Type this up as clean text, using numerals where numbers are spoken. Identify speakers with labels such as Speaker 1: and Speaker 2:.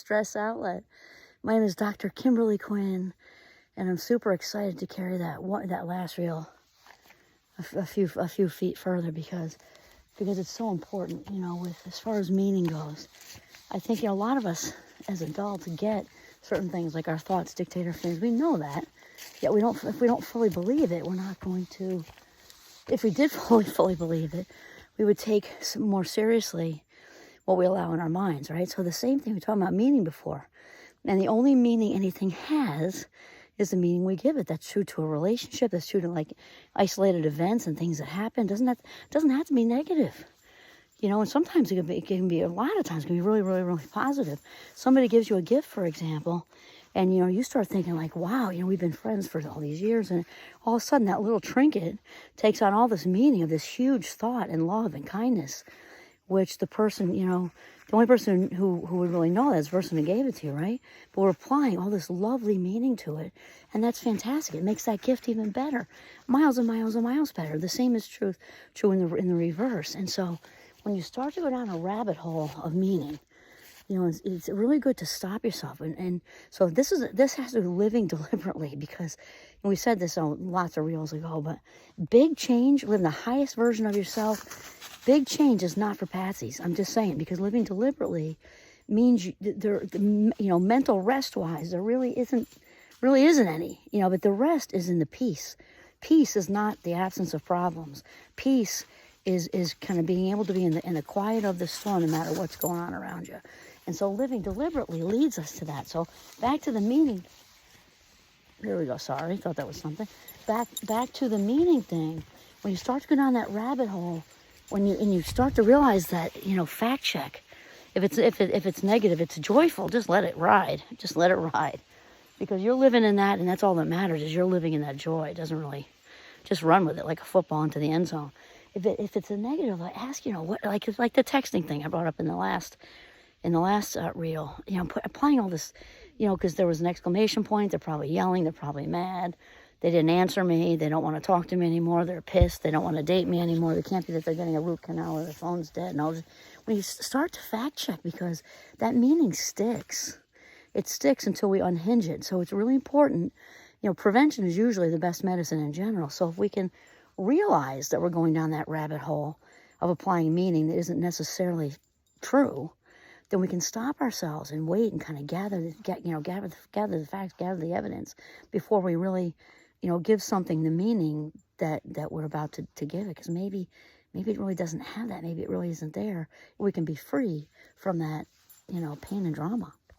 Speaker 1: stress outlet. My name is Dr. Kimberly Quinn, and I'm super excited to carry that last reel a few feet further because it's so important, with as far as meaning goes. I think a lot of us as adults get certain things like our thoughts dictate our feelings. We know that, yet if we don't fully believe it, we're not going to. If we did fully believe it, we would take more seriously what we allow in our minds, right? So the same thing we talked about meaning before. And the only meaning anything has is the meaning we give it. That's true to a relationship. That's true to like isolated events and things that happen. Doesn't have to be negative. And sometimes it can be a lot of times it can be really, really, really positive. Somebody gives you a gift, for example, and you start thinking like, wow, we've been friends for all these years, and all of a sudden that little trinket takes on all this meaning of this huge thought and love and kindness, which the person, the only person who would really know that is the person who gave it to you, right? But we're applying all this lovely meaning to it, and that's fantastic. It makes that gift even better, miles and miles and miles better. The same is true in the reverse. And so when you start to go down a rabbit hole of meaning, it's really good to stop yourself. And so this has to be living deliberately, because we said this on lots of reels ago, but big change, living the highest version of yourself, big change is not for patsies. I'm just saying, because living deliberately means mental rest wise, there really isn't any, but the rest is in the peace. Peace is not the absence of problems. Peace is kind of being able to be in the quiet of the storm, no matter what's going on around you. And so living deliberately leads us to that. So back to the meaning. Here we go. Sorry, thought that was something. Back to the meaning thing. When you start to go down that rabbit hole, and you start to realize that, fact check. If it's negative, it's joyful. Just let it ride. Just let it ride, because you're living in that, and that's all that matters. Is you're living in that joy. It doesn't really just run with it like a football into the end zone. If it's a negative, I ask, what, like the texting thing I brought up in the last reel, applying all this, because there was an exclamation point. They're probably yelling. They're probably mad. They didn't answer me. They don't want to talk to me anymore. They're pissed. They don't want to date me anymore. It can't be that they're getting a root canal or their phone's dead. And when you start to fact check, because that meaning sticks. It sticks until we unhinge it. So it's really important. Prevention is usually the best medicine in general. So if we can realize that we're going down that rabbit hole of applying meaning that isn't necessarily true, then we can stop ourselves and wait and kind of gather the facts, gather the evidence before we really, give something the meaning that we're about to give it. Because maybe it really doesn't have that. Maybe it really isn't there. We can be free from that, pain and drama.